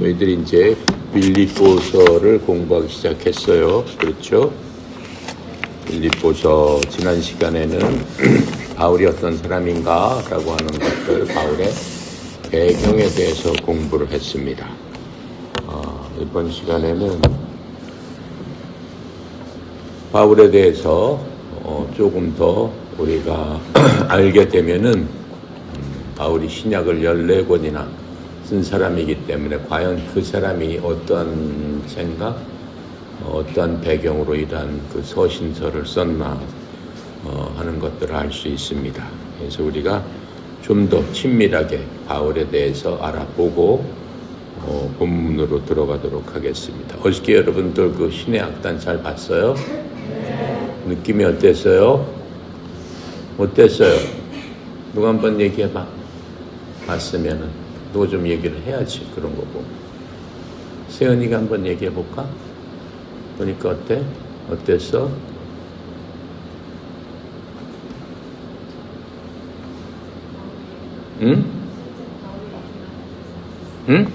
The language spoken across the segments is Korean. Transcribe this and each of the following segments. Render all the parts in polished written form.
저희들이 이제 빌립보서를 공부하기 시작했어요. 그렇죠? 빌립보서 지난 시간에는 바울이 어떤 사람인가 라고 하는 것들, 바울의 배경에 대해서 공부를 했습니다. 이번 시간에는 바울에 대해서 조금 더 우리가 알게 되면은 바울이 신약을 14권이나 쓴 사람이기 때문에 과연 그 사람이 어떠한 생각, 어떠한 배경으로 이러한 그 서신서를 썼나 하는 것들을 알 수 있습니다. 그래서 우리가 좀 더 친밀하게 바울에 대해서 알아보고 본문으로 들어가도록 하겠습니다. 어저께 여러분들 그 신의 악단 잘 봤어요? 느낌이 어땠어요? 어땠어요? 누가 한번 얘기해봐. 봤으면은 누가 좀 얘기를 해야지. 그런 거고. 세연이가 한번 얘기해볼까? 보니까 어때? 어땠어? 응? 응?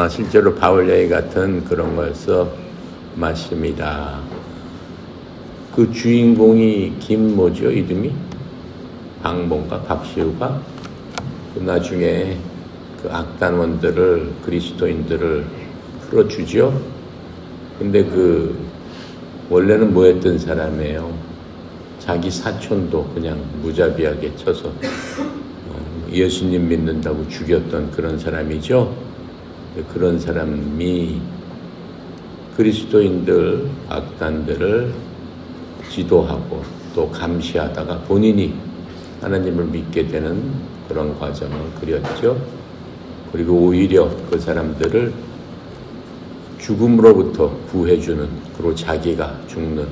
실제로 바울 얘기 같은 그런 거였어. 맞습니다. 그 주인공이 김뭐죠? 이름이? 박뭔가? 박시우가? 그 나중에 그 악단원들을, 그리스도인들을 풀어주죠? 근데 그, 원래는 뭐 했던 사람이에요? 자기 사촌도 그냥 무자비하게 쳐서 예수님 믿는다고 죽였던 그런 사람이죠? 그런 사람이 그리스도인들, 악단들을 지도하고 또 감시하다가 본인이 하나님을 믿게 되는 그런 과정을 그렸죠. 그리고 오히려 그 사람들을 죽음으로부터 구해주는, 그리고 자기가 죽는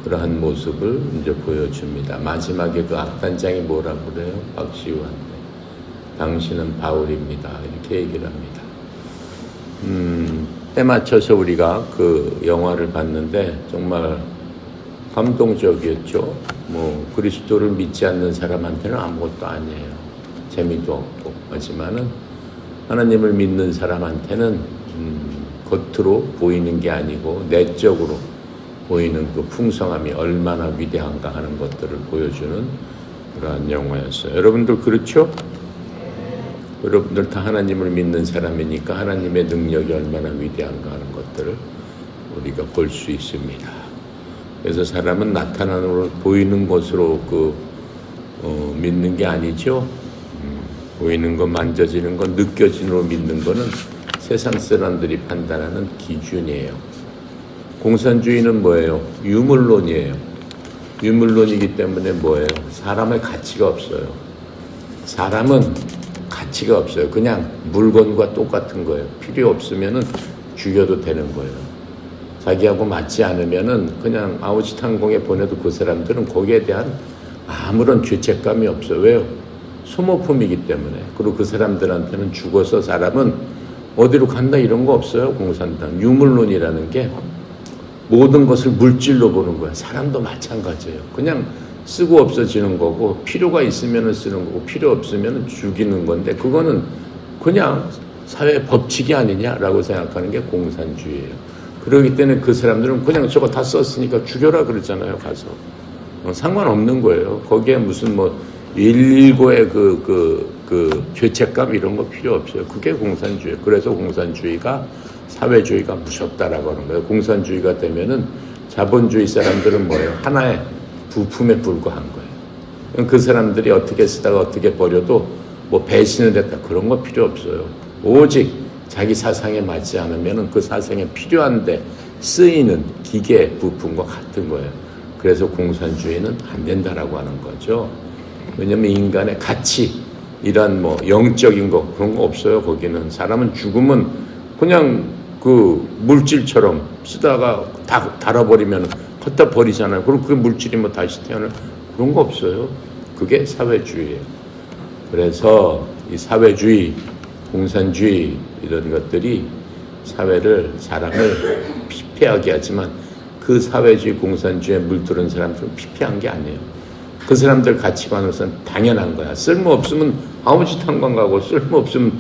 그러한 모습을 이제 보여줍니다. 마지막에 그 악단장이 뭐라고 그래요? 박시우한테. 당신은 바울입니다. 이렇게 얘기를 합니다. 때 맞춰서 우리가 그 영화를 봤는데 정말 감동적이었죠. 뭐 그리스도를 믿지 않는 사람한테는 아무것도 아니에요. 재미도 없고. 하지만은 하나님을 믿는 사람한테는 겉으로 보이는 게 아니고 내적으로 보이는 그 풍성함이 얼마나 위대한가 하는 것들을 보여주는 그러한 영화였어요. 여러분들 그렇죠? 여러분들 다 하나님을 믿는 사람이니까 하나님의 능력이 얼마나 위대한가 하는 것들을 우리가 볼 수 있습니다. 그래서 사람은 나타나는 보이는 것으로 믿는 게 아니죠. 보이는 것, 만져지는 것, 느껴지는 거 믿는 거는 세상 사람들이 판단하는 기준이에요. 공산주의는 뭐예요? 유물론이에요. 유물론이기 때문에 뭐예요? 사람의 가치가 없어요. 사람은 가치가 없어요. 그냥 물건과 똑같은 거예요. 필요 없으면은 죽여도 되는 거예요. 자기하고 맞지 않으면은 그냥 아우짓 항공에 보내도 그 사람들은 거기에 대한 아무런 죄책감이 없어요. 왜요? 소모품이기 때문에. 그리고 그 사람들한테는 죽어서 사람은 어디로 간다 이런 거 없어요. 공산당. 유물론이라는 게 모든 것을 물질로 보는 거야. 사람도 마찬가지예요. 그냥 쓰고 없어지는 거고 필요가 있으면 쓰는 거고 필요 없으면 죽이는 건데 그거는 그냥 사회 법칙이 아니냐라고 생각하는 게 공산주의예요. 그렇기 때문에 그 사람들은 그냥 저거 다 썼으니까 죽여라 그러잖아요. 가서. 상관없는 거예요. 거기에 무슨 뭐 119의 그 죄책감 이런 거 필요 없어요. 그게 공산주의예요. 그래서 공산주의가 사회주의가 무섭다라고 하는 거예요. 공산주의가 되면은 자본주의 사람들은 뭐예요? 하나의 부품에 불과한 거예요. 그 사람들이 어떻게 쓰다가 어떻게 버려도 뭐 배신을 했다 그런 거 필요 없어요. 오직 자기 사상에 맞지 않으면은 그 사상에 필요한데 쓰이는 기계 부품과 같은 거예요. 그래서 공산주의는 안 된다라고 하는 거죠. 왜냐면 인간의 가치, 이런 뭐 영적인 거 그런 거 없어요. 거기는 사람은 죽으면 그냥 그 물질처럼 쓰다가 다 달아버리면 갖다 버리잖아요. 그리고 그 물질이 뭐 다시 태어날 그런 거 없어요. 그게 사회주의예요. 그래서 이 사회주의, 공산주의 이런 것들이 사람을 피폐하게 하지만 그 사회주의, 공산주의에 물들은 사람들은 피폐한 게 아니에요. 그 사람들 가치관으로서는 당연한 거야. 쓸모없으면 아무 짓 한 건 가고 쓸모없으면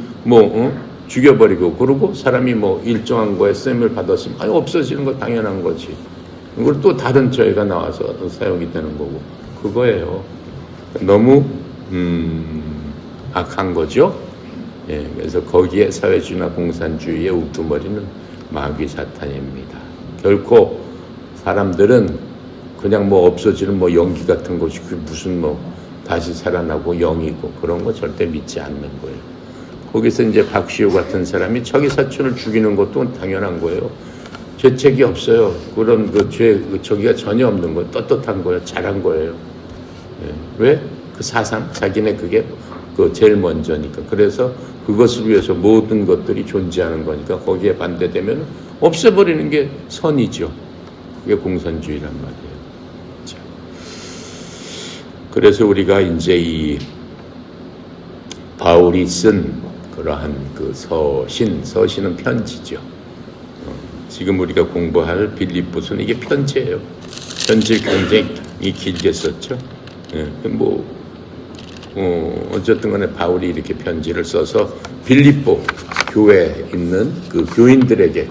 죽여버리고, 그러고 사람이 일정한 거에 쓰임을 받았으면 없어지는 거 당연한 거지. 그걸 또 다른 죄가 나와서 사용이 되는 거고, 그거예요. 너무 악한 거죠. 예, 그래서 거기에 사회주의나 공산주의의 우두머리는 마귀 사탄입니다. 결코 사람들은 그냥 없어지는 연기 같은 것이 무슨 다시 살아나고 영이고 그런 거 절대 믿지 않는 거예요. 거기서 이제 박시우 같은 사람이 자기 사촌을 죽이는 것도 당연한 거예요. 죄책이 없어요. 그런 저기가 전혀 없는 거예요. 떳떳한 거예요. 잘한 거예요. 예. 왜? 그 사상, 자기네 그게 제일 먼저니까. 그래서 그것을 위해서 모든 것들이 존재하는 거니까 거기에 반대되면 없애버리는 게 선이죠. 그게 공산주의란 말이에요. 자. 그래서 우리가 이제 이 바울이 쓴 그러한 서신은 편지죠. 지금 우리가 공부할 빌립보서는 이게 편지예요. 편지를 굉장히 길게 썼죠. 예, 어쨌든 간에 바울이 이렇게 편지를 써서 빌립보 교회에 있는 그 교인들에게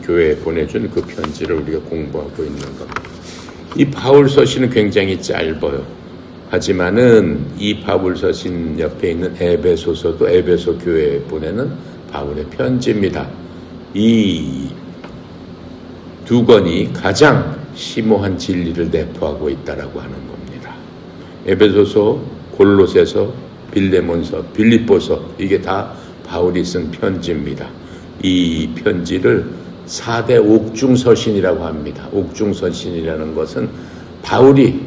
교회에 보내준 그 편지를 우리가 공부하고 있는 겁니다. 이 바울 서신은 굉장히 짧아요. 하지만은 이 바울 서신 옆에 있는 에베소서도 에베소 교회에 보내는 바울의 편지입니다. 이 두 권이 가장 심오한 진리를 내포하고 있다라고 하는 겁니다. 에베소서, 골로새서, 빌레몬서, 빌립보서, 이게 다 바울이 쓴 편지입니다. 이 편지를 4대 옥중서신이라고 합니다. 옥중서신이라는 것은 바울이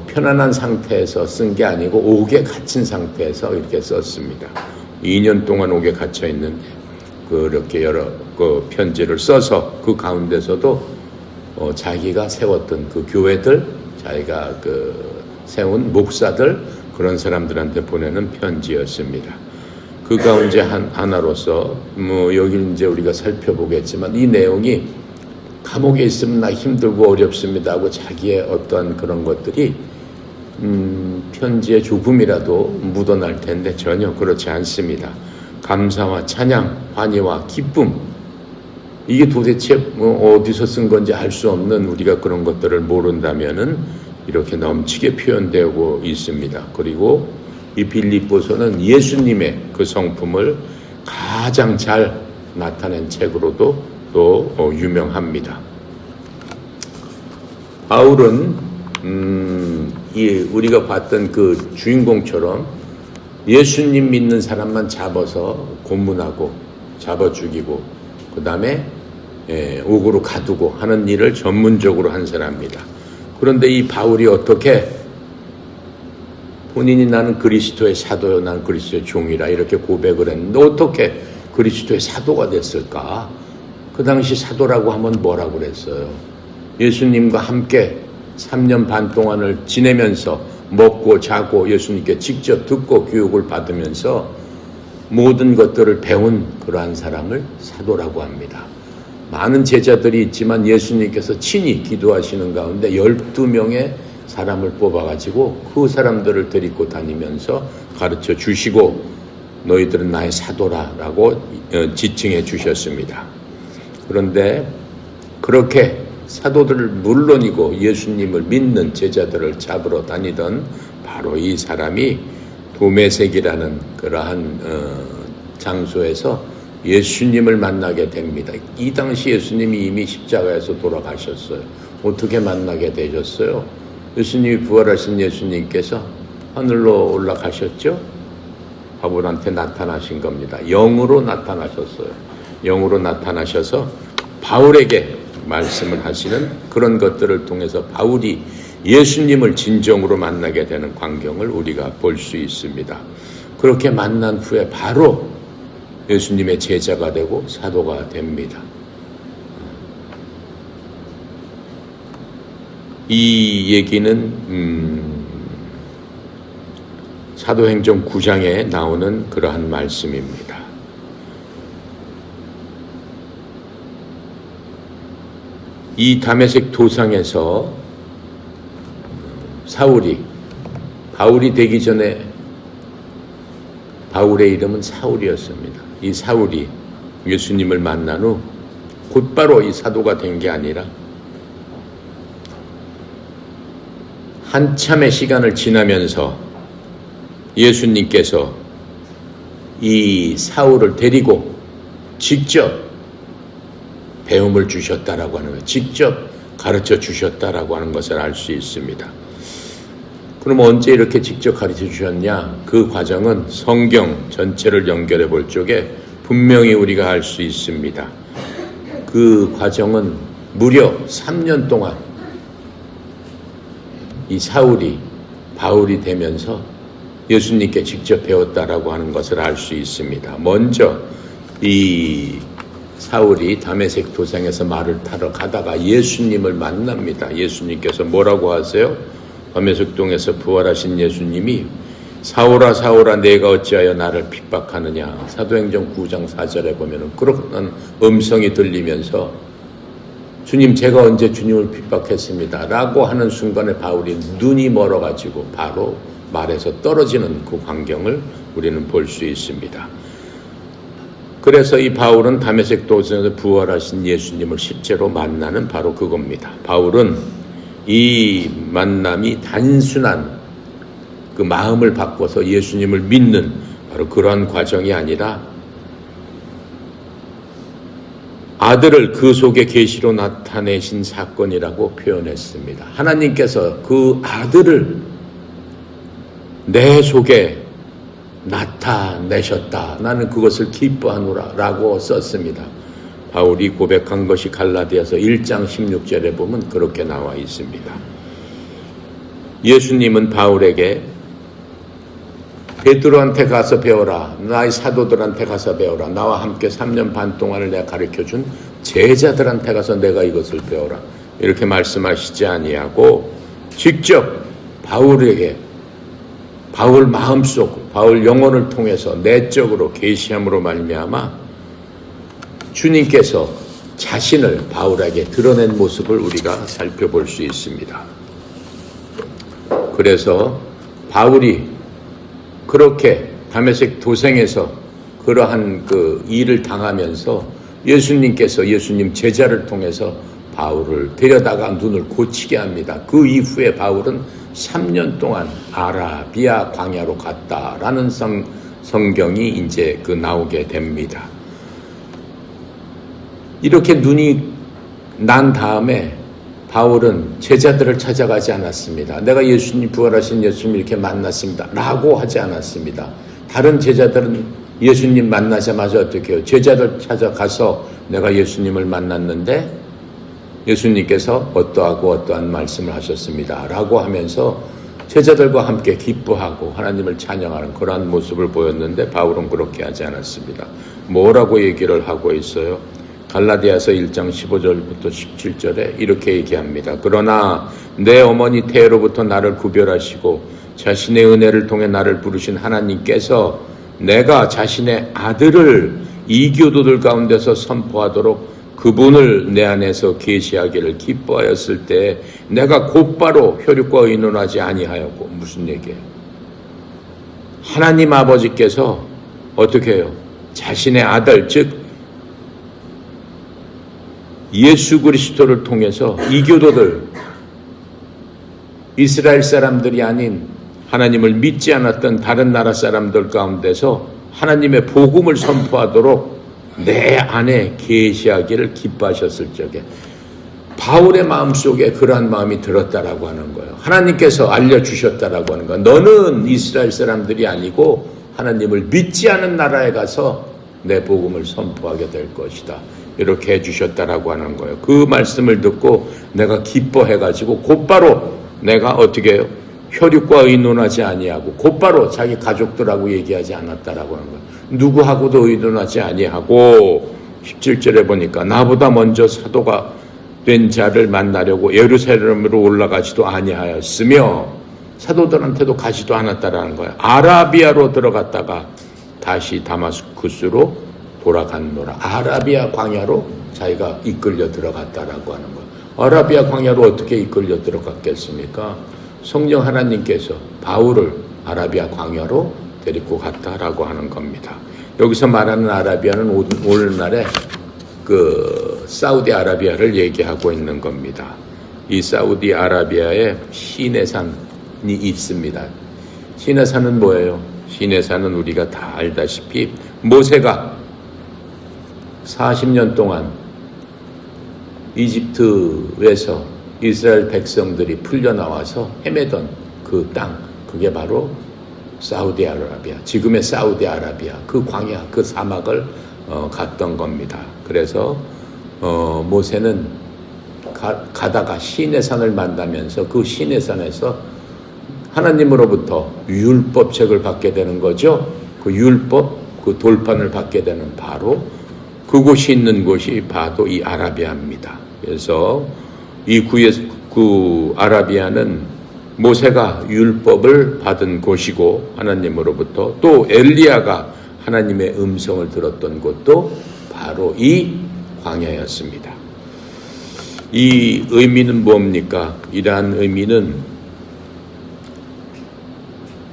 편안한 상태에서 쓴 게 아니고 옥에 갇힌 상태에서 이렇게 썼습니다. 2년 동안 옥에 갇혀 있는데 그렇게 여러 편지를 써서 그 가운데서도 자기가 세웠던 그 교회들, 자기가 세운 목사들, 그런 사람들한테 보내는 편지였습니다. 그 가운데 하나로서 여기 이제 우리가 살펴보겠지만 이 내용이 감옥에 있으면 나 힘들고 어렵습니다 하고 자기의 어떤 그런 것들이 편지에 조금이라도 묻어날 텐데 전혀 그렇지 않습니다. 감사와 찬양, 환희와 기쁨, 이게 도대체 어디서 쓴 건지 알 수 없는, 우리가 그런 것들을 모른다면은 이렇게 넘치게 표현되고 있습니다. 그리고 이 빌립보서는 예수님의 그 성품을 가장 잘 나타낸 책으로도 또 유명합니다. 바울은 우리가 봤던 그 주인공처럼 예수님 믿는 사람만 잡아서 고문하고 잡아 죽이고 그 다음에 옥으로 가두고 하는 일을 전문적으로 한 사람입니다. 그런데 이 바울이 어떻게 본인이 나는 그리스도의 사도요, 나는 그리스도의 종이라 이렇게 고백을 했는데 어떻게 그리스도의 사도가 됐을까? 그 당시 사도라고 하면 뭐라고 그랬어요? 예수님과 함께 3년 반 동안을 지내면서 먹고 자고 예수님께 직접 듣고 교육을 받으면서 모든 것들을 배운 그러한 사람을 사도라고 합니다. 많은 제자들이 있지만 예수님께서 친히 기도하시는 가운데 12명의 사람을 뽑아가지고 그 사람들을 데리고 다니면서 가르쳐 주시고 너희들은 나의 사도라라고 지칭해 주셨습니다. 그런데 그렇게 사도들을 물론이고 예수님을 믿는 제자들을 잡으러 다니던 바로 이 사람이 도메섹이라는 그러한 장소에서 예수님을 만나게 됩니다. 이 당시 예수님이 이미 십자가에서 돌아가셨어요. 어떻게 만나게 되셨어요? 예수님이 부활하신 예수님께서 하늘로 올라가셨죠? 바울한테 나타나신 겁니다. 영으로 나타나셨어요. 영으로 나타나셔서 바울에게 말씀을 하시는 그런 것들을 통해서 바울이 예수님을 진정으로 만나게 되는 광경을 우리가 볼 수 있습니다. 그렇게 만난 후에 바로 예수님의 제자가 되고 사도가 됩니다. 이 얘기는 사도행전 9장에 나오는 그러한 말씀입니다. 이 다메섹 도상에서 바울이 되기 전에 바울의 이름은 사울이었습니다. 이 사울이 예수님을 만난 후 곧바로 이 사도가 된 게 아니라 한참의 시간을 지나면서 예수님께서 이 사울을 데리고 직접 배움을 주셨다라고 하는 거예요. 직접 가르쳐 주셨다라고 하는 것을 알 수 있습니다. 그럼 언제 이렇게 직접 가르쳐 주셨냐? 그 과정은 성경 전체를 연결해 볼 적에 분명히 우리가 알 수 있습니다. 그 과정은 무려 3년 동안 이 사울이 바울이 되면서 예수님께 직접 배웠다라고 하는 것을 알 수 있습니다. 먼저 이 사울이 다메섹 도상에서 말을 타러 가다가 예수님을 만납니다. 예수님께서 뭐라고 하세요? 다메섹 동에서 부활하신 예수님이 사울아 사울아 내가 어찌하여 나를 핍박하느냐. 사도행전 9장 4절에 보면은 그런 음성이 들리면서 주님 제가 언제 주님을 핍박했습니다 라고 하는 순간에 바울이 눈이 멀어가지고 바로 말에서 떨어지는 그 광경을 우리는 볼 수 있습니다. 그래서 이 바울은 다메섹 도상에서 부활하신 예수님을 실제로 만나는 바로 그겁니다. 바울은 이 만남이 단순한 그 마음을 바꿔서 예수님을 믿는 바로 그러한 과정이 아니라 아들을 그 속에 계시로 나타내신 사건이라고 표현했습니다. 하나님께서 그 아들을 내 속에 나타내셨다. 나는 그것을 기뻐하노라 라고 썼습니다. 바울이 고백한 것이 갈라디아서 1장 16절에 보면 그렇게 나와 있습니다. 예수님은 바울에게 베드로한테 가서 배워라. 나의 사도들한테 가서 배워라. 나와 함께 3년 반 동안을 내가 가르쳐준 제자들한테 가서 내가 이것을 배워라. 이렇게 말씀하시지 아니하고 직접 바울에게 바울 마음속, 바울 영혼을 통해서 내적으로 계시함으로 말미암아 주님께서 자신을 바울에게 드러낸 모습을 우리가 살펴볼 수 있습니다. 그래서 바울이 그렇게 다메섹 도생에서 그러한 그 일을 당하면서 예수님께서 예수님 제자를 통해서 바울을 데려다가 눈을 고치게 합니다. 그 이후에 바울은 3년 동안 아라비아 광야로 갔다라는 성경이 이제 그 나오게 됩니다. 이렇게 눈이 난 다음에 바울은 제자들을 찾아가지 않았습니다. 내가 예수님 부활하신 예수님 이렇게 만났습니다 라고 하지 않았습니다. 다른 제자들은 예수님 만나자마자 어떻게 해요? 제자들 찾아가서 내가 예수님을 만났는데 예수님께서 어떠하고 어떠한 말씀을 하셨습니다 라고 하면서 제자들과 함께 기뻐하고 하나님을 찬양하는 그러한 모습을 보였는데 바울은 그렇게 하지 않았습니다. 뭐라고 얘기를 하고 있어요? 갈라디아서 1장 15절부터 17절에 이렇게 얘기합니다. 그러나 내 어머니 태로부터 나를 구별하시고 자신의 은혜를 통해 나를 부르신 하나님께서 내가 자신의 아들을 이교도들 가운데서 선포하도록 그분을 내 안에서 계시하기를 기뻐하였을 때 내가 곧바로 혈육과 의논하지 아니하였고. 무슨 얘기예요? 하나님 아버지께서 어떻게 해요? 자신의 아들 즉 예수 그리스도를 통해서 이교도들 이스라엘 사람들이 아닌 하나님을 믿지 않았던 다른 나라 사람들 가운데서 하나님의 복음을 선포하도록 내 안에 계시하기를 기뻐하셨을 적에 바울의 마음속에 그러한 마음이 들었다라고 하는 거예요. 하나님께서 알려주셨다라고 하는 거예요. 너는 이스라엘 사람들이 아니고 하나님을 믿지 않은 나라에 가서 내 복음을 선포하게 될 것이다. 이렇게 해주셨다라고 하는 거예요. 그 말씀을 듣고 내가 기뻐해가지고 곧바로 내가 어떻게 해요? 혈육과 의논하지 아니하고 곧바로 자기 가족들하고 얘기하지 않았다라고 하는 거예요. 누구하고도 의논하지 아니하고 17절에 보니까 나보다 먼저 사도가 된 자를 만나려고 예루살렘으로 올라가지도 아니하였으며 사도들한테도 가지도 않았다라는 거예요. 아라비아로 들어갔다가 다시 다마스쿠스로 돌아갔노라. 아라비아 광야로 자기가 이끌려 들어갔다라고 하는 거예요. 아라비아 광야로 어떻게 이끌려 들어갔겠습니까? 성령 하나님께서 바울을 아라비아 광야로 데리고 갔다라고 하는 겁니다. 여기서 말하는 아라비아는 오늘날의 그 사우디아라비아를 얘기하고 있는 겁니다. 이 사우디아라비아에 시내산이 있습니다. 시내산은 뭐예요? 시내산은 우리가 다 알다시피 모세가 40년 동안 이집트에서 이스라엘 백성들이 풀려나와서 헤매던 그 땅, 그게 바로 사우디아라비아, 지금의 사우디아라비아, 그 광야, 그 사막을 갔던 겁니다. 그래서 모세는 가다가 시내산을 만나면서 그 시내산에서 하나님으로부터 율법책을 받게 되는 거죠. 그 율법, 그 돌판을 받게 되는 바로 그곳이 있는 곳이 바로 이 아라비아입니다. 그래서 이 구 아라비아는 모세가 율법을 받은 곳이고 하나님으로부터 또 엘리야가 하나님의 음성을 들었던 곳도 바로 이 광야였습니다. 이 의미는 뭡니까? 이러한 의미는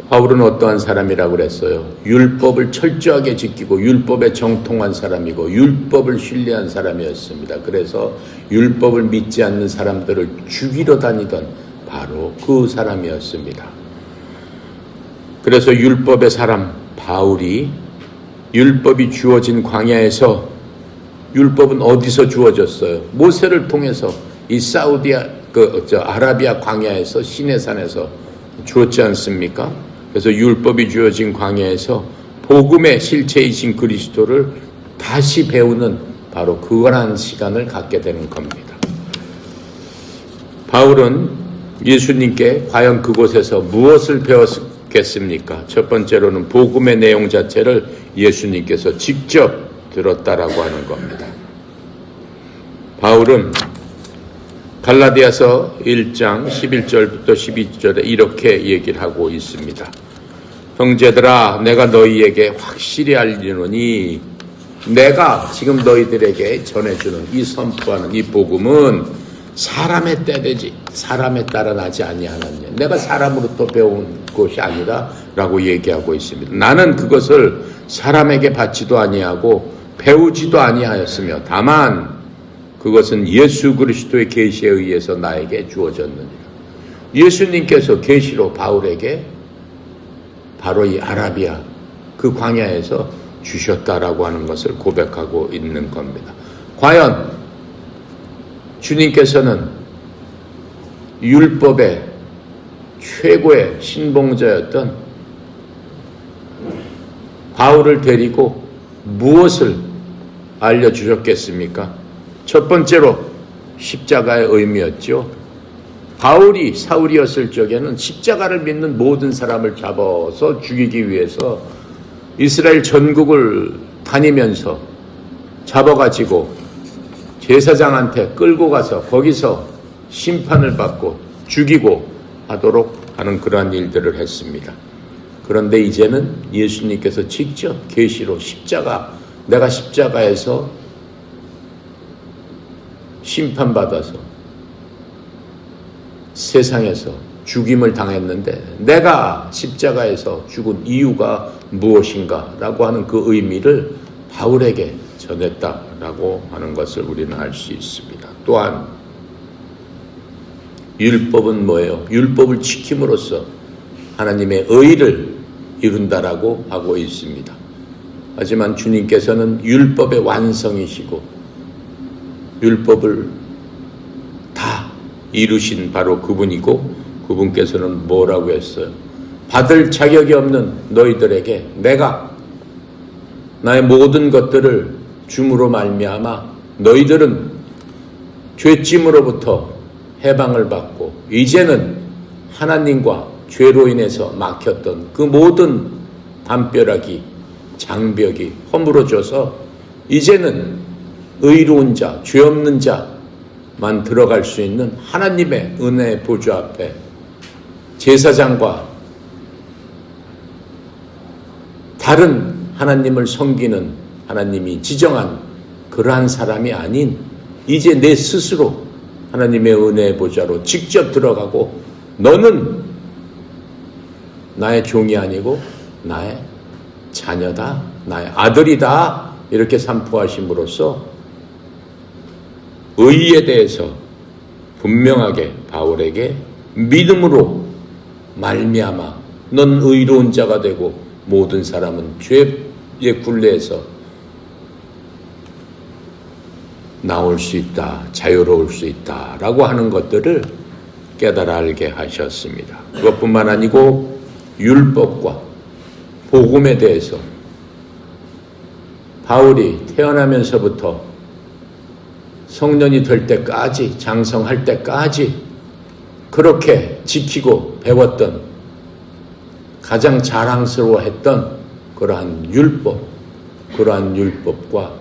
바울은 어떠한 사람이라고 그랬어요? 율법을 철저하게 지키고 율법에 정통한 사람이고 율법을 신뢰한 사람이었습니다. 그래서 율법을 믿지 않는 사람들을 죽이러 다니던 바로 그 사람이었습니다. 그래서 율법의 사람 바울이 율법이 주어진 광야에서, 율법은 어디서 주어졌어요? 모세를 통해서 이 아라비아 광야에서 시내산에서 주었지 않습니까? 그래서 율법이 주어진 광야에서 복음의 실체이신 그리스도를 다시 배우는 바로 그러한 시간을 갖게 되는 겁니다. 바울은 예수님께 과연 그곳에서 무엇을 배웠겠습니까? 첫 번째로는 복음의 내용 자체를 예수님께서 직접 들었다라고 하는 겁니다. 바울은 갈라디아서 1장 11절부터 12절에 이렇게 얘기를 하고 있습니다. 형제들아, 내가 너희에게 확실히 알리노니 내가 지금 너희들에게 전해주는 이 선포하는 이 복음은 사람의 때되지 사람에 따라 나지 아니하느냐. 내가 사람으로부터 배운 것이 아니라 라고 얘기하고 있습니다. 나는 그것을 사람에게 받지도 아니하고 배우지도 아니하였으며 다만 그것은 예수 그리스도의 계시에 의해서 나에게 주어졌느니라. 예수님께서 계시로 바울에게 바로 이 아라비아 그 광야에서 주셨다라고 하는 것을 고백하고 있는 겁니다. 과연 주님께서는 율법의 최고의 신봉자였던 바울을 데리고 무엇을 알려주셨겠습니까? 첫 번째로 십자가의 의미였죠. 바울이 사울이었을 적에는 십자가를 믿는 모든 사람을 잡아서 죽이기 위해서 이스라엘 전국을 다니면서 잡아가지고 제사장한테 끌고 가서 거기서 심판을 받고 죽이고 하도록 하는 그러한 일들을 했습니다. 그런데 이제는 예수님께서 직접 계시로 내가 십자가에서 심판받아서 세상에서 죽임을 당했는데 내가 십자가에서 죽은 이유가 무엇인가 라고 하는 그 의미를 바울에게 전했다라고 하는 것을 우리는 알 수 있습니다. 또한 율법은 뭐예요? 율법을 지킴으로써 하나님의 의를 이룬다라고 하고 있습니다. 하지만 주님께서는 율법의 완성이시고 율법을 다 이루신 바로 그분이고 그분께서는 뭐라고 했어요? 받을 자격이 없는 너희들에게 내가 나의 모든 것들을 줌으로 말미암아 너희들은 죄짐으로부터 해방을 받고 이제는 하나님과 죄로 인해서 막혔던 그 모든 담벼락이 장벽이 허물어져서 이제는 의로운 자, 죄 없는 자만 들어갈 수 있는 하나님의 은혜의 보좌 앞에 제사장과 다른 하나님을 섬기는 하나님이 지정한 그러한 사람이 아닌 이제 내 스스로 하나님의 은혜의 보좌로 직접 들어가고 너는 나의 종이 아니고 나의 자녀다, 나의 아들이다, 이렇게 선포하심으로써 의에 대해서 분명하게 바울에게 믿음으로 말미암아 넌 의로운 자가 되고 모든 사람은 죄의 굴레에서 나올 수 있다, 자유로울 수 있다 라고 하는 것들을 깨달아 알게 하셨습니다. 그것뿐만 아니고 율법과 복음에 대해서 바울이 태어나면서부터 성년이 될 때까지, 장성할 때까지 그렇게 지키고 배웠던, 가장 자랑스러워했던 그러한 율법과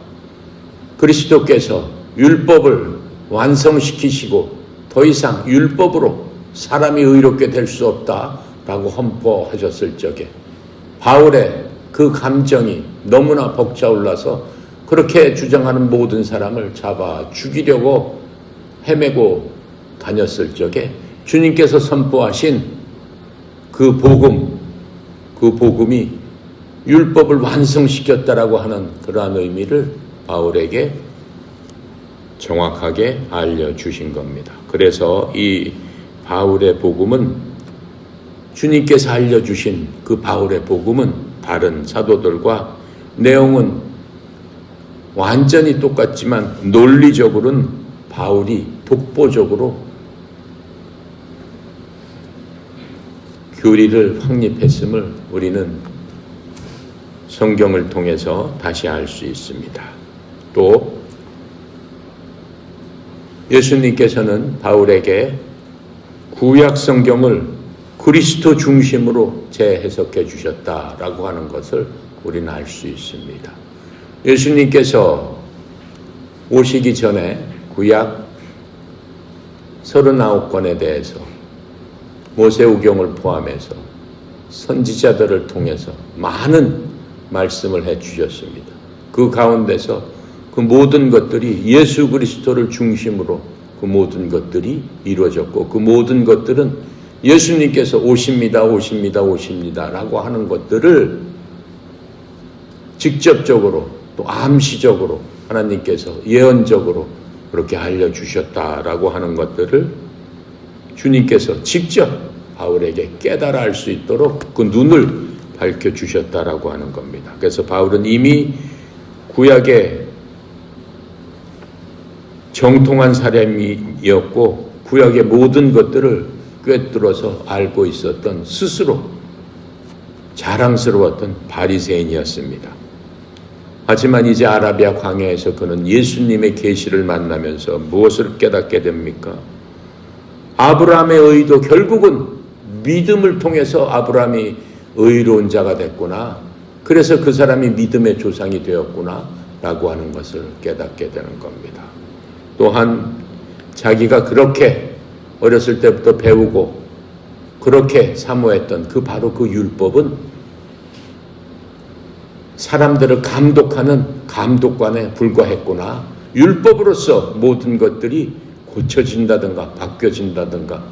그리스도께서 율법을 완성시키시고 더 이상 율법으로 사람이 의롭게 될 수 없다라고 선포하셨을 적에 바울의 그 감정이 너무나 벅차올라서 그렇게 주장하는 모든 사람을 잡아 죽이려고 헤매고 다녔을 적에 주님께서 선포하신 그 복음이 율법을 완성시켰다라고 하는 그러한 의미를 바울에게 정확하게 알려주신 겁니다. 그래서 이 바울의 복음은, 주님께서 알려주신 그 바울의 복음은 다른 사도들과 내용은 완전히 똑같지만 논리적으로는 바울이 독보적으로 교리를 확립했음을 우리는 성경을 통해서 다시 알 수 있습니다. 또 예수님께서는 바울에게 구약 성경을 그리스도 중심으로 재해석해 주셨다라고 하는 것을 우리는 알 수 있습니다. 예수님께서 오시기 전에 구약 39권에 대해서 모세오경을 포함해서 선지자들을 통해서 많은 말씀을 해 주셨습니다. 그 가운데서 그 모든 것들이 예수 그리스도를 중심으로 그 모든 것들이 이루어졌고, 그 모든 것들은 예수님께서 오십니다 라고 하는 것들을 직접적으로 또 암시적으로 하나님께서 예언적으로 그렇게 알려주셨다라고 하는 것들을 주님께서 직접 바울에게 깨달아 알 수 있도록 그 눈을 밝혀주셨다라고 하는 겁니다. 그래서 바울은 이미 구약의 정통한 사람이었고 구약의 모든 것들을 꿰뚫어서 알고 있었던, 스스로 자랑스러웠던 바리새인이었습니다. 하지만 이제 아라비아 광야에서 그는 예수님의 계시를 만나면서 무엇을 깨닫게 됩니까? 아브라함의 의도, 결국은 믿음을 통해서 아브라함이 의로운 자가 됐구나, 그래서 그 사람이 믿음의 조상이 되었구나 라고 하는 것을 깨닫게 되는 겁니다. 또한 자기가 그렇게 어렸을 때부터 배우고 그렇게 사모했던 바로 그 율법은 사람들을 감독하는 감독관에 불과했구나, 율법으로서 모든 것들이 고쳐진다든가 바뀌어진다든가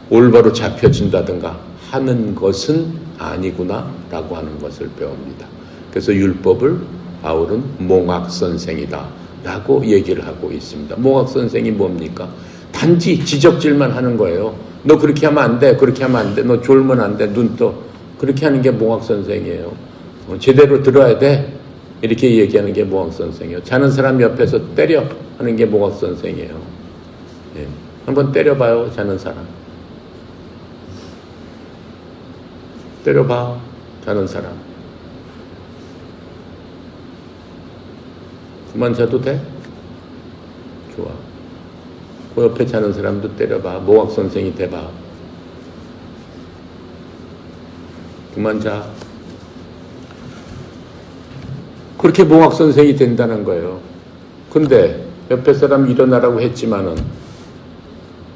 올바로 잡혀진다든가 하는 것은 아니구나 라고 하는 것을 배웁니다. 그래서 율법을 바울은 몽학선생이다 라고 얘기를 하고 있습니다. 몽학선생이 뭡니까? 단지 지적질만 하는 거예요. 너 그렇게 하면 안 돼, 그렇게 하면 안 돼, 너 졸면 안 돼, 눈 떠, 그렇게 하는 게 몽학선생이에요. 제대로 들어야 돼, 이렇게 얘기하는 게 몽학선생이에요. 자는 사람 옆에서 때려 하는 게 몽학선생이에요. 예. 한번 때려봐요. 자는 사람 때려봐. 자는 사람 그만 자도 돼? 좋아. 그 옆에 자는 사람도 때려봐. 몽학선생이 돼봐. 그만 자. 그렇게 몽학선생이 된다는 거예요. 근데 옆에 사람 일어나라고 했지만은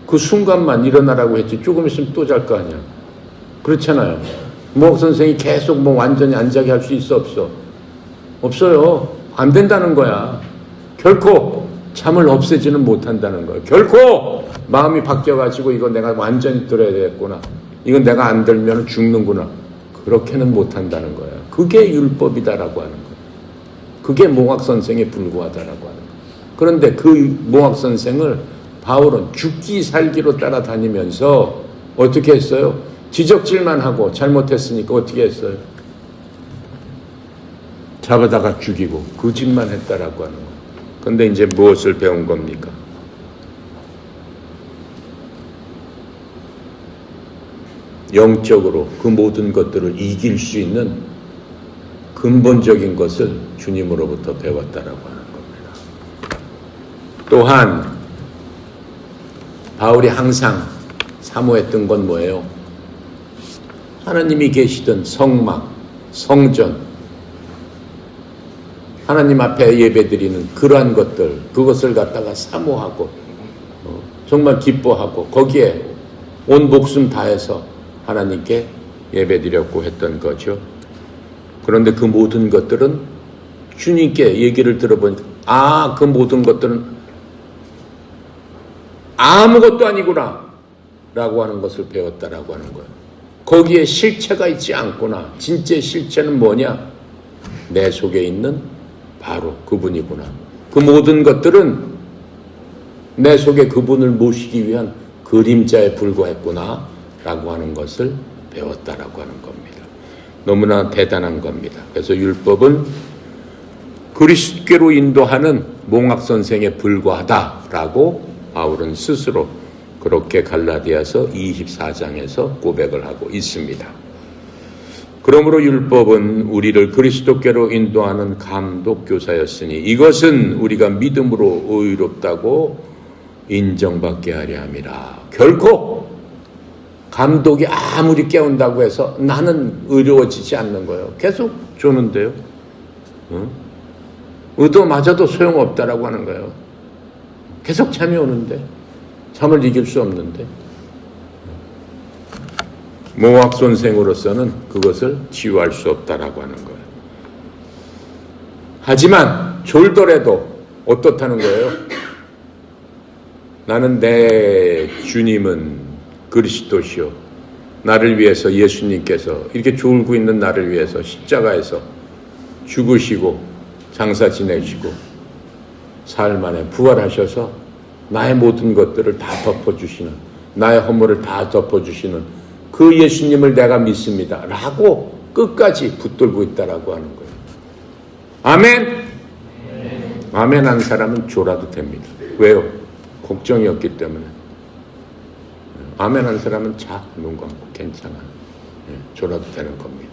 그 순간만 일어나라고 했지 조금 있으면 또 잘 거 아니야. 그렇잖아요. 몽학선생이 계속 완전히 안 자게 할 수 있어, 없어? 없어요. 안 된다는 거야. 결코 잠을 없애지는 못한다는 거예요. 결코 마음이 바뀌어가지고 이거 내가 완전히 들어야 되겠구나, 이건 내가 안 들면 죽는구나, 그렇게는 못한다는 거야. 그게 율법이다라고 하는 거야. 그게 몽학선생에 불과하다라고 하는 거야. 그런데 그 몽학선생을 바울은 죽기 살기로 따라다니면서 어떻게 했어요? 지적질만 하고 잘못했으니까 어떻게 했어요? 잡아다가 죽이고 그 짓만 했다라고 하는 거예요. 그런데 이제 무엇을 배운 겁니까? 영적으로 그 모든 것들을 이길 수 있는 근본적인 것을 주님으로부터 배웠다라고 하는 겁니다. 또한 바울이 항상 사모했던 건 뭐예요? 하나님이 계시던 성막, 성전, 하나님 앞에 예배드리는 그러한 것들, 그것을 갖다가 사모하고 정말 기뻐하고 거기에 온 목숨 다해서 하나님께 예배드렸고 했던 거죠. 그런데 그 모든 것들은 주님께 얘기를 들어보니까 그 모든 것들은 아무것도 아니구나 라고 하는 것을 배웠다라고 하는 거예요. 거기에 실체가 있지 않구나. 진짜 실체는 뭐냐? 내 속에 있는 바로 그분이구나. 그 모든 것들은 내 속에 그분을 모시기 위한 그림자에 불과했구나 라고 하는 것을 배웠다라고 하는 겁니다. 너무나 대단한 겁니다. 그래서 율법은 그리스도께로 인도하는 몽학선생에 불과하다라고 바울은 스스로 그렇게 갈라디아서 24장에서 고백을 하고 있습니다. 그러므로 율법은 우리를 그리스도께로 인도하는 감독교사였으니 이것은 우리가 믿음으로 의롭다고 인정받게 하려 함이라. 결코 감독이 아무리 깨운다고 해서 나는 의로워지지 않는 거예요. 계속 조는데요. 의도마저도 소용없다라고 하는 거예요. 계속 잠이 오는데 잠을 이길 수 없는데 몽학선생으로서는 그것을 치유할 수 없다라고 하는 거예요. 하지만 졸더라도 어떻다는 거예요? 나는 내 주님은 그리스도시요 나를 위해서 예수님께서 이렇게 졸고 있는 나를 위해서 십자가에서 죽으시고 장사 지내시고 사흘 만에 부활하셔서 나의 모든 것들을 다 덮어주시는 나의 허물을 다 덮어주시는 그 예수님을 내가 믿습니다 라고 끝까지 붙들고 있다라고 하는 거예요. 아멘? 아멘 한 사람은 졸아도 됩니다. 왜요? 걱정이 없기 때문에. 아멘 한 사람은 눈 감고 괜찮아. 졸아도 되는 겁니다.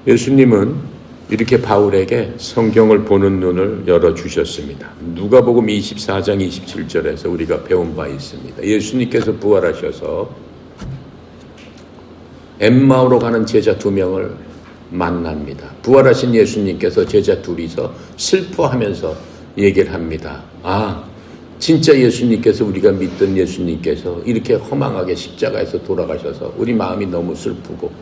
예수님은 이렇게 바울에게 성경을 보는 눈을 열어주셨습니다. 누가복음 24장 27절에서 우리가 배운 바 있습니다. 예수님께서 부활하셔서 엠마오로 가는 제자 2명을 만납니다. 부활하신 예수님께서 제자 둘이서 슬퍼하면서 얘기를 합니다. 진짜 예수님께서 우리가 믿던 예수님께서 이렇게 허망하게 십자가에서 돌아가셔서 우리 마음이 너무 슬프고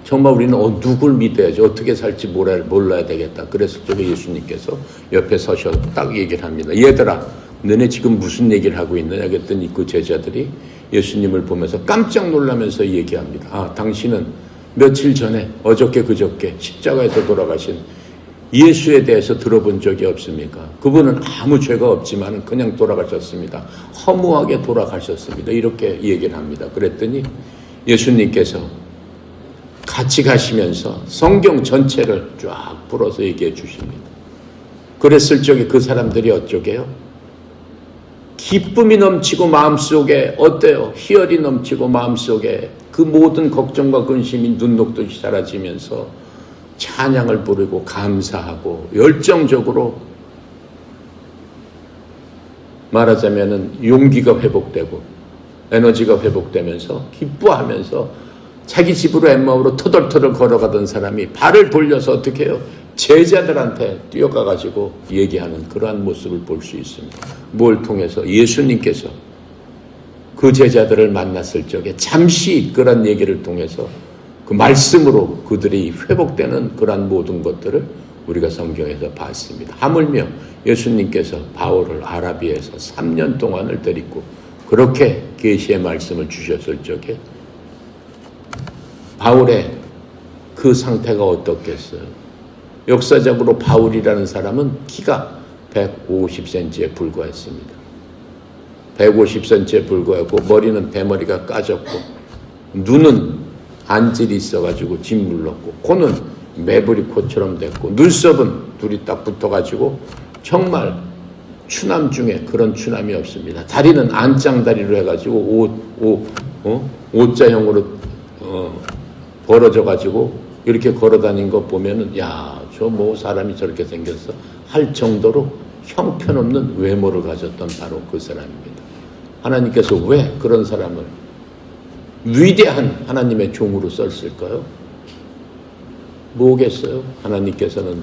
정말 우리는 누굴 믿어야지 어떻게 살지 몰라야 되겠다. 그래서 또 예수님께서 옆에 서셔서 딱 얘기를 합니다. 얘들아 너네 지금 무슨 얘기를 하고 있느냐 그랬더니 그 제자들이 예수님을 보면서 깜짝 놀라면서 얘기합니다. 당신은 며칠 전에 어저께 그저께 십자가에서 돌아가신 예수에 대해서 들어본 적이 없습니까? 그분은 아무 죄가 없지만 그냥 돌아가셨습니다. 허무하게 돌아가셨습니다. 이렇게 얘기를 합니다. 그랬더니 예수님께서 같이 가시면서 성경 전체를 쫙 풀어서 얘기해 주십니다. 그랬을 적에 그 사람들이 어쩌게요? 기쁨이 넘치고 마음속에 어때요? 희열이 넘치고 마음속에 그 모든 걱정과 근심이 눈 녹듯이 사라지면서 찬양을 부르고 감사하고 열정적으로 말하자면은 용기가 회복되고 에너지가 회복되면서 기뻐하면서 자기 집으로 엠마오로 터덜터덜 걸어가던 사람이 발을 돌려서 어떻게 해요? 제자들한테 뛰어가가지고 얘기하는 그러한 모습을 볼 수 있습니다. 뭘 통해서? 예수님께서 그 제자들을 만났을 적에 잠시 그런 얘기를 통해서 그 말씀으로 그들이 회복되는 그러한 모든 것들을 우리가 성경에서 봤습니다. 하물며 예수님께서 바울을 아라비아에서 3년 동안을 데리고 그렇게 계시의 말씀을 주셨을 적에 바울의 그 상태가 어떻겠어요? 역사적으로 바울이라는 사람은 키가 150cm에 불과했습니다. 150cm에 불과했고 머리는 대머리가 까졌고 눈은 안질이 있어가지고 짓물렀고 코는 매부리 코처럼 됐고 눈썹은 둘이 딱 붙어가지고 정말 추남 중에 그런 추남이 없습니다. 다리는 안짱다리로 해가지고 O자형으로 벌어져가지고 이렇게 걸어다닌 거 보면은 야, 저 뭐 사람이 저렇게 생겼어 할 정도로 형편없는 외모를 가졌던 바로 그 사람입니다. 하나님께서 왜 그런 사람을 위대한 하나님의 종으로 썼을까요? 뭐겠어요? 하나님께서는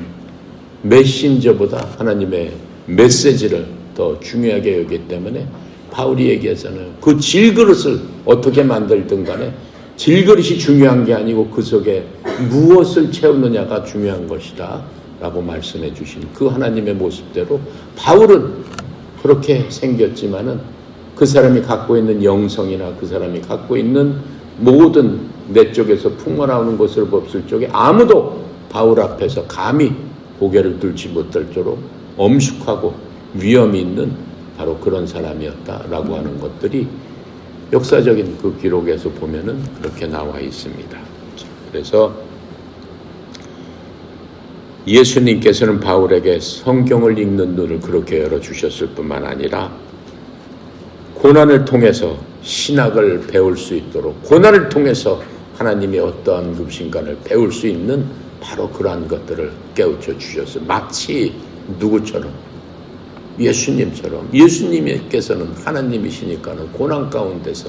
메신저보다 하나님의 메시지를 더 중요하게 여기기 때문에 바울이 얘기해서는 그 질그릇을 어떻게 만들든 간에 질그릇이 중요한 게 아니고 그 속에 무엇을 채우느냐가 중요한 것이다 라고 말씀해 주신 그 하나님의 모습대로 바울은 그렇게 생겼지만은 그 사람이 갖고 있는 영성이나 그 사람이 갖고 있는 모든 내 쪽에서 풍어나오는 것을 봤을 적에 아무도 바울 앞에서 감히 고개를 들지 못할 정도로 엄숙하고 위험이 있는 바로 그런 사람이었다라고 하는 것들이 역사적인 그 기록에서 보면은 그렇게 나와 있습니다. 그래서 예수님께서는 바울에게 성경을 읽는 눈을 그렇게 열어주셨을 뿐만 아니라 고난을 통해서 신학을 배울 수 있도록 고난을 통해서 하나님이 어떠한 급신간을 배울 수 있는 바로 그러한 것들을 깨우쳐 주셔서 마치 누구처럼 예수님처럼 예수님께서는 하나님이시니까는 고난 가운데서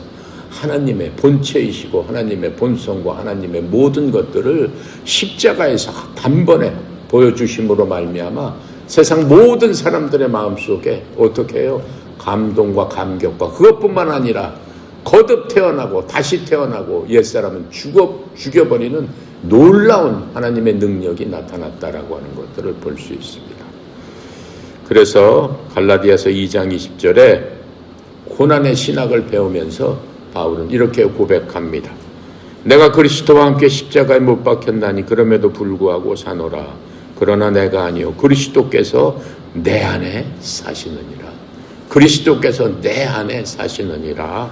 하나님의 본체이시고 하나님의 본성과 하나님의 모든 것들을 십자가에서 단번에 보여주심으로 말미암아 세상 모든 사람들의 마음속에 어떻게 해요? 감동과 감격과 그것뿐만 아니라 거듭 태어나고 다시 태어나고 옛사람은 죽여버리는 놀라운 하나님의 능력이 나타났다라고 하는 것들을 볼 수 있습니다. 그래서 갈라디아서 2장 20절에 고난의 신학을 배우면서 바울은 이렇게 고백합니다. 내가 그리스도와 함께 십자가에 못 박혔나니 그럼에도 불구하고 사노라. 그러나 내가 아니요 그리스도께서 내 안에 사시느니라. 그리스도께서 내 안에 사시느니라.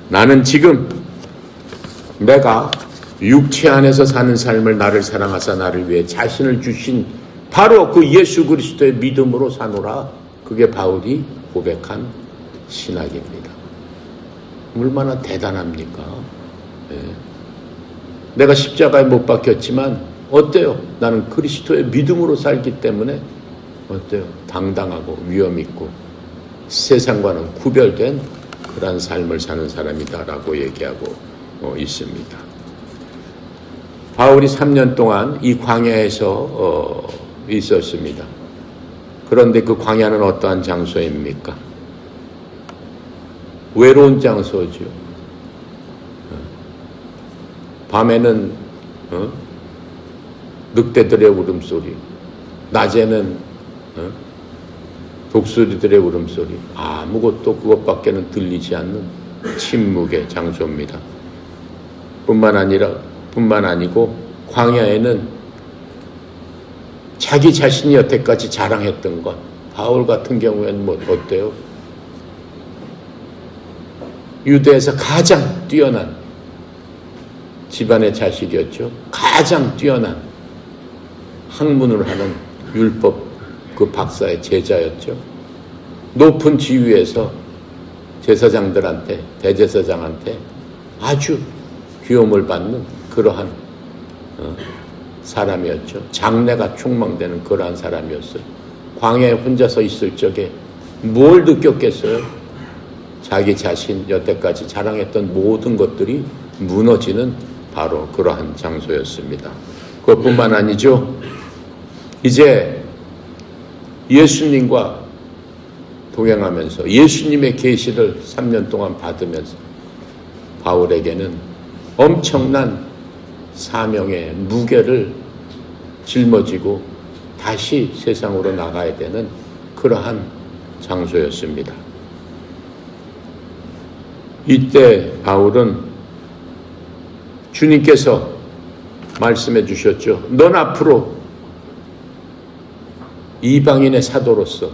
나는 지금 내가 육체 안에서 사는 삶을 나를 사랑하사 나를 위해 자신을 주신 바로 그 예수 그리스도의 믿음으로 사노라. 그게 바울이 고백한 신학입니다. 얼마나 대단합니까? 네. 내가 십자가에 못 박혔지만 어때요? 나는 그리스도의 믿음으로 살기 때문에 어때요? 당당하고 위험 있고 세상과는 구별된 그런 삶을 사는 사람이다라고 얘기하고 있습니다. 바울이 3년 동안 이 광야에서 있었습니다. 그런데 그 광야는 어떠한 장소입니까? 외로운 장소죠. 밤에는 늑대들의 울음소리, 낮에는 독수리들의 울음소리, 아무것도 그것밖에는 들리지 않는 침묵의 장소입니다. 뿐만 아니고 광야에는 자기 자신이 여태까지 자랑했던 것, 바울 같은 경우에는 뭐 어때요? 유대에서 가장 뛰어난 집안의 자식이었죠. 가장 뛰어난 학문을 하는 율법 그 박사의 제자였죠. 높은 지위에서 제사장들한테 대제사장한테 아주 귀여움을 받는 그러한 사람이었죠. 장래가 촉망되는 그러한 사람이었어요. 광야에 혼자서 있을 적에 뭘 느꼈겠어요? 자기 자신 여태까지 자랑했던 모든 것들이 무너지는 바로 그러한 장소였습니다. 그것뿐만 아니죠. 이제 예수님과 동행하면서 예수님의 계시를 3년 동안 받으면서 바울에게는 엄청난 사명의 무게를 짊어지고 다시 세상으로 나가야 되는 그러한 장소였습니다. 이때 바울은 주님께서 말씀해 주셨죠. 넌 앞으로 이방인의 사도로서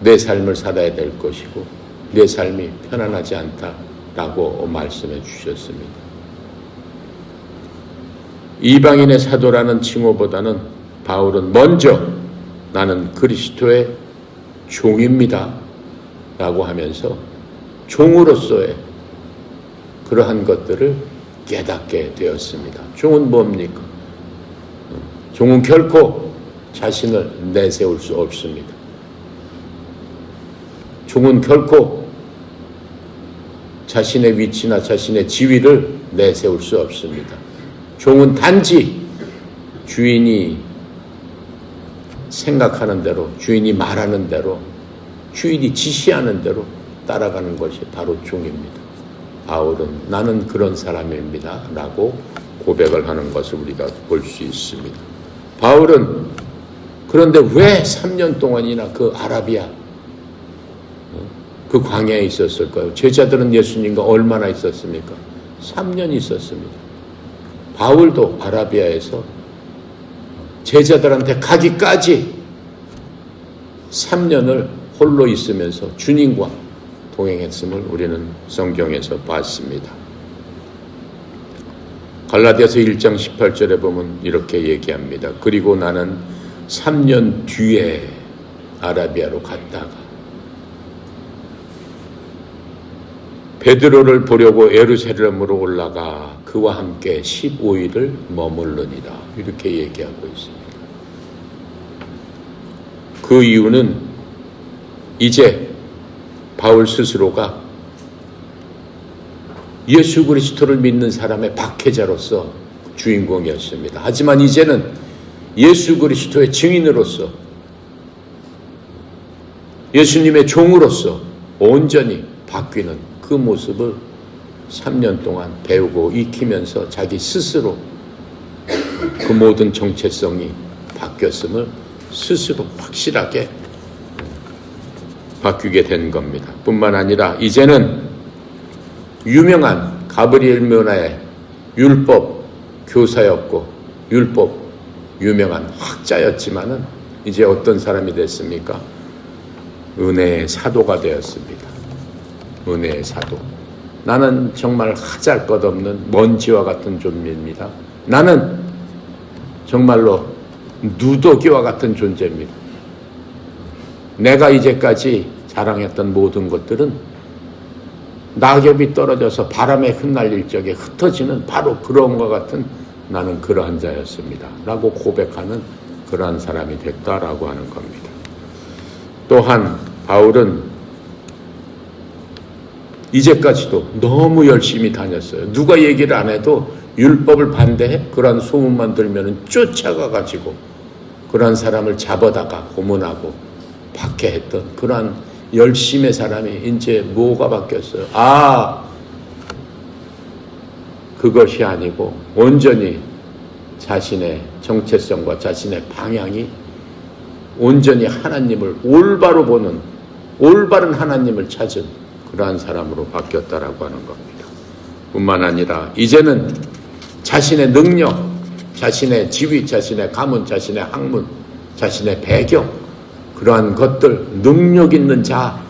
내 삶을 살아야 될 것이고 내 삶이 편안하지 않다라고 말씀해 주셨습니다. 이방인의 사도라는 칭호보다는 바울은 먼저 나는 그리스도의 종입니다 라고 하면서 종으로서의 그러한 것들을 깨닫게 되었습니다. 종은 뭡니까? 종은 결코 자신을 내세울 수 없습니다. 종은 결코 자신의 위치나 자신의 지위를 내세울 수 없습니다. 종은 단지 주인이 생각하는 대로, 주인이 말하는 대로, 주인이 지시하는 대로 따라가는 것이 바로 종입니다. 바울은 나는 그런 사람입니다 라고 고백을 하는 것을 우리가 볼 수 있습니다. 바울은 그런데 왜 3년 동안이나 그 아라비아 그 광야에 있었을까요? 제자들은 예수님과 얼마나 있었습니까? 3년 있었습니다. 바울도 아라비아에서 제자들한테 가기까지 3년을 홀로 있으면서 주님과 동행했음을 우리는 성경에서 봤습니다. 갈라디아서 1장 18절에 보면 이렇게 얘기합니다. 그리고 나는 3년 뒤에 아라비아로 갔다가 베드로를 보려고 예루살렘으로 올라가 그와 함께 15일을 머물르니라. 이렇게 얘기하고 있습니다. 그 이유는 이제 바울 스스로가 예수 그리스도를 믿는 사람의 박해자로서 주인공이었습니다. 하지만 이제는 예수 그리스도의 증인으로서 예수님의 종으로서 온전히 바뀌는 그 모습을 3년 동안 배우고 익히면서 자기 스스로 그 모든 정체성이 바뀌었음을 스스로 확실하게 바뀌게 된 겁니다. 뿐만 아니라 이제는 유명한 가브리엘 문화의 율법 교사였고 율법 유명한 학자였지만은 이제 어떤 사람이 됐습니까? 은혜의 사도가 되었습니다. 은혜의 사도. 나는 정말 하잘것없는 먼지와 같은 존재입니다. 나는 정말로 누더기와 같은 존재입니다. 내가 이제까지 자랑했던 모든 것들은 낙엽이 떨어져서 바람에 흩날릴 적에 흩어지는 바로 그런 것 같은 나는 그러한 자였습니다. 라고 고백하는 그러한 사람이 됐다라고 하는 겁니다. 또한 바울은 이제까지도 너무 열심히 다녔어요. 누가 얘기를 안 해도 율법을 반대해 그러한 소문만 들면 쫓아가가지고 그러한 사람을 잡아다가 고문하고 박해했던 그러한 열심의 사람이 이제 뭐가 바뀌었어요? 그것이 아니고 온전히 자신의 정체성과 자신의 방향이 온전히 하나님을 올바로 보는 올바른 하나님을 찾은 그러한 사람으로 바뀌었다라고 하는 겁니다. 뿐만 아니라 이제는 자신의 능력, 자신의 지위, 자신의 가문, 자신의 학문, 자신의 배경 그러한 것들, 능력 있는 자,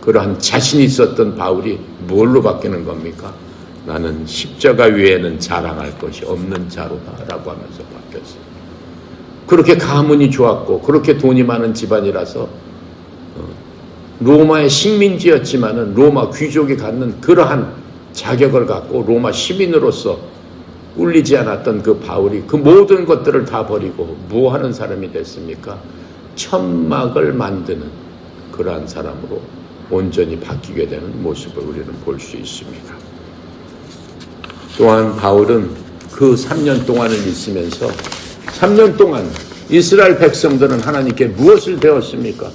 그러한 자신이 있었던 바울이 뭘로 바뀌는 겁니까? 나는 십자가 위에는 자랑할 것이 없는 자로다라고 하면서 바뀌었어요. 그렇게 가문이 좋았고 그렇게 돈이 많은 집안이라서 로마의 식민지였지만은 로마 귀족이 갖는 그러한 자격을 갖고 로마 시민으로서 꿀리지 않았던 그 바울이 그 모든 것들을 다 버리고 뭐 하는 사람이 됐습니까? 천막을 만드는 그러한 사람으로 온전히 바뀌게 되는 모습을 우리는 볼 수 있습니다. 또한 바울은 그 3년 동안을 있으면서 3년 동안 이스라엘 백성들은 하나님께 무엇을 배웠습니까?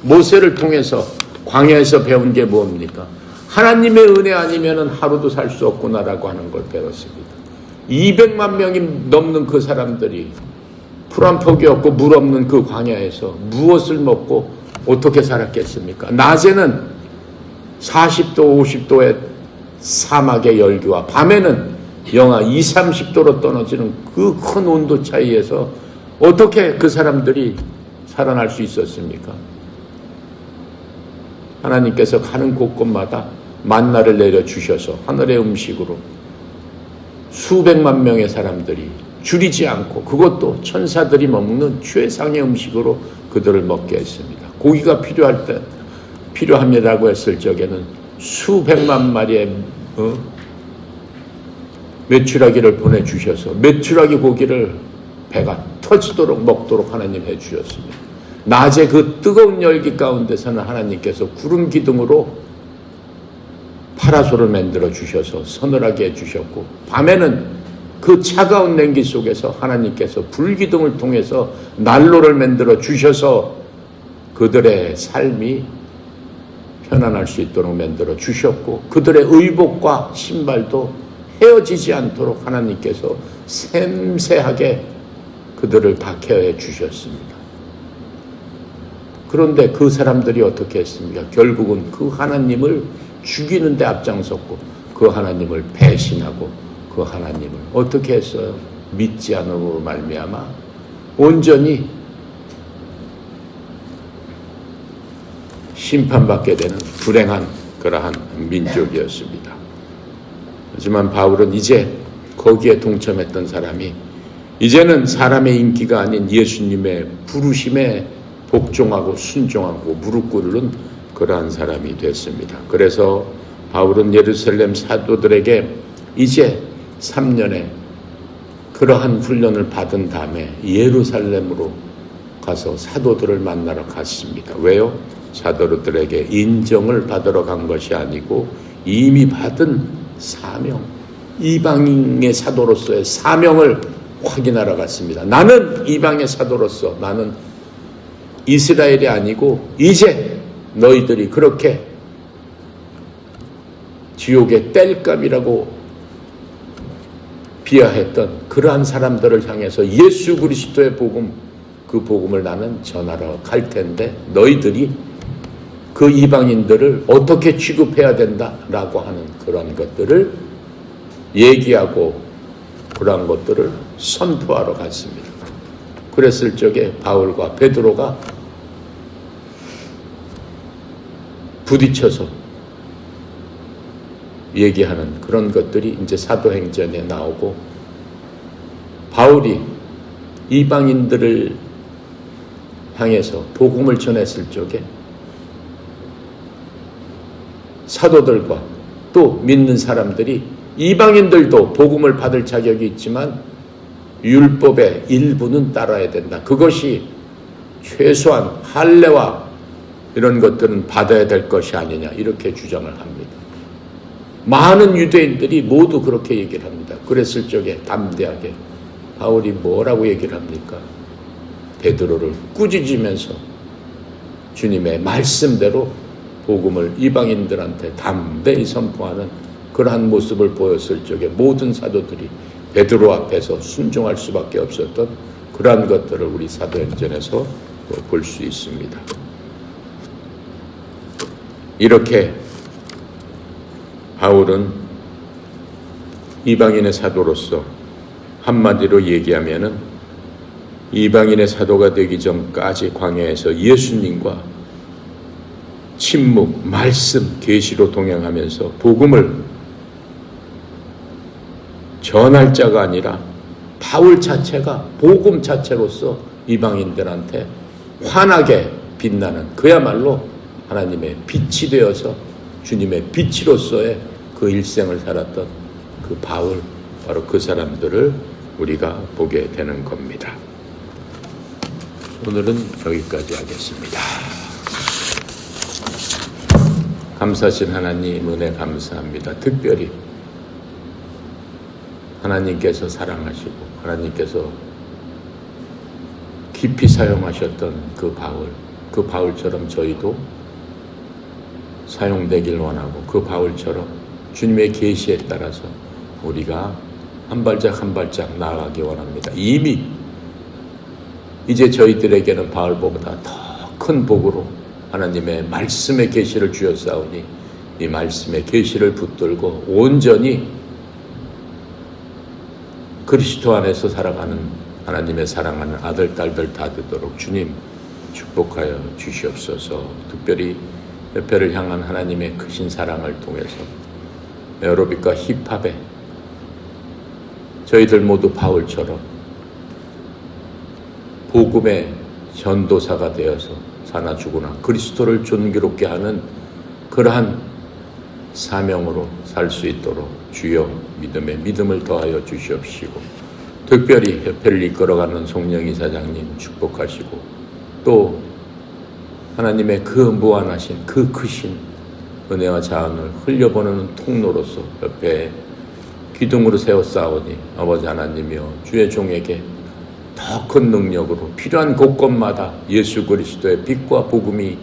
모세를 통해서 광야에서 배운 게 뭡니까? 하나님의 은혜 아니면 하루도 살 수 없구나라고 하는 걸 배웠습니다. 200만 명이 넘는 그 사람들이 풀 한 폭이 없고 물 없는 그 광야에서 무엇을 먹고 어떻게 살았겠습니까? 낮에는 40도, 50도의 사막의 열기와 밤에는 영하 20, 30도로 떨어지는 그 큰 온도 차이에서 어떻게 그 사람들이 살아날 수 있었습니까? 하나님께서 가는 곳곳마다 만나를 내려주셔서 하늘의 음식으로 수백만 명의 사람들이 줄이지 않고, 그것도 천사들이 먹는 최상의 음식으로 그들을 먹게 했습니다. 고기가 필요합니다라고 했을 적에는 수백만 마리의 메추라기를 보내주셔서 메추라기 고기를 배가 터지도록 먹도록 하나님 해주셨습니다. 낮에 그 뜨거운 열기 가운데서는 하나님께서 구름 기둥으로 파라솔을 만들어 주셔서 서늘하게 해주셨고, 밤에는 그 차가운 냉기 속에서 하나님께서 불기둥을 통해서 난로를 만들어 주셔서 그들의 삶이 편안할 수 있도록 만들어 주셨고, 그들의 의복과 신발도 헤어지지 않도록 하나님께서 섬세하게 그들을 다 케어해 주셨습니다. 그런데 그 사람들이 어떻게 했습니까? 결국은 그 하나님을 죽이는 데 앞장섰고, 그 하나님을 배신하고, 그 하나님을 어떻게 했어요? 믿지 않음으로 말미암아 온전히 심판받게 되는 불행한 그러한 민족이었습니다. 하지만 바울은 이제 거기에 동참했던 사람이 이제는 사람의 인기가 아닌 예수님의 부르심에 복종하고 순종하고 무릎 꿇는 그러한 사람이 됐습니다. 그래서 바울은 예루살렘 사도들에게 이제 3년의 그러한 훈련을 받은 다음에 예루살렘으로 가서 사도들을 만나러 갔습니다. 왜요? 사도들에게 인정을 받으러 간 것이 아니고 이미 받은 사명, 이방인의 사도로서의 사명을 확인하러 갔습니다. 나는 이방의 사도로서, 나는 이스라엘이 아니고 이제 너희들이 그렇게 지옥의 땔감이라고 비하했던 그러한 사람들을 향해서 예수 그리스도의 복음, 그 복음을 나는 전하러 갈 텐데 너희들이 그 이방인들을 어떻게 취급해야 된다라고 하는 그런 것들을 얘기하고 그러한 것들을 선포하러 갔습니다. 그랬을 적에 바울과 베드로가 부딪혀서 얘기하는 그런 것들이 이제 사도행전에 나오고, 바울이 이방인들을 향해서 복음을 전했을 적에 사도들과 또 믿는 사람들이 이방인들도 복음을 받을 자격이 있지만 율법의 일부는 따라야 된다. 그것이 최소한 할례와 이런 것들은 받아야 될 것이 아니냐, 이렇게 주장을 합니다. 많은 유대인들이 모두 그렇게 얘기를 합니다. 그랬을 적에 담대하게 바울이 뭐라고 얘기를 합니까? 베드로를 꾸짖으면서 주님의 말씀대로 복음을 이방인들한테 담대히 선포하는 그러한 모습을 보였을 적에 모든 사도들이 베드로 앞에서 순종할 수밖에 없었던 그러한 것들을 우리 사도행전에서 볼 수 있습니다. 이렇게 바울은 이방인의 사도로서 한마디로 얘기하면은 이방인의 사도가 되기 전까지 광야에서 예수님과 침묵, 말씀, 계시로 동행하면서 복음을 전할 자가 아니라 바울 자체가 복음 자체로서 이방인들한테 환하게 빛나는, 그야말로 하나님의 빛이 되어서 주님의 빛으로서의 그 일생을 살았던 그 바울, 바로 그 사람들을 우리가 보게 되는 겁니다. 오늘은 여기까지 하겠습니다. 감사하신 하나님 은혜 감사합니다. 특별히 하나님께서 사랑하시고 하나님께서 깊이 사용하셨던 그 바울처럼 저희도 사용되길 원하고, 그 바울처럼 주님의 계시에 따라서 우리가 한 발짝 한 발짝 나아가기 원합니다. 이미 이제 저희들에게는 바울보다 더 큰 복으로 하나님의 말씀의 계시를 주셨사오니 이 말씀의 계시를 붙들고 온전히 그리스도 안에서 살아가는 하나님의 사랑하는 아들, 딸들 다 되도록 주님 축복하여 주시옵소서. 특별히 협회를 향한 하나님의 크신 사랑을 통해서 에어로빅과 힙합에 저희들 모두 바울처럼 복음의 전도사가 되어서 사나 죽으나 그리스도를 존귀롭게 하는 그러한 사명으로 살 수 있도록 주여 믿음에 믿음을 더하여 주시옵시고, 특별히 협회를 이끌어가는 송영 이사장님 축복하시고, 또 하나님의 그 무한하신 그 크신 은혜와 자원을 흘려보내는 통로로서 협회에 기둥으로 세워 쌓으니 아버지 하나님이여 주의 종에게 더 큰 능력으로 필요한 곳곳마다 예수 그리스도의 빛과 복음이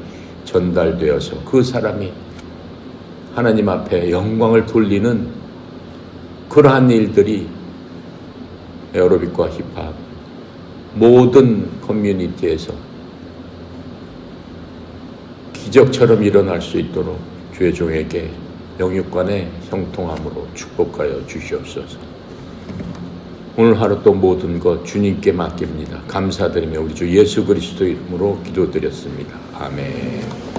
전달되어서 그 사람이 하나님 앞에 영광을 돌리는 그러한 일들이 에어로빅과 힙합 모든 커뮤니티에서 기적처럼 일어날 수 있도록 주의 종에게 영육간의 형통함으로 축복하여 주시옵소서. 오늘 하루 또 모든 것 주님께 맡깁니다. 감사드리며 우리 주 예수 그리스도 이름으로 기도드렸습니다. 아멘.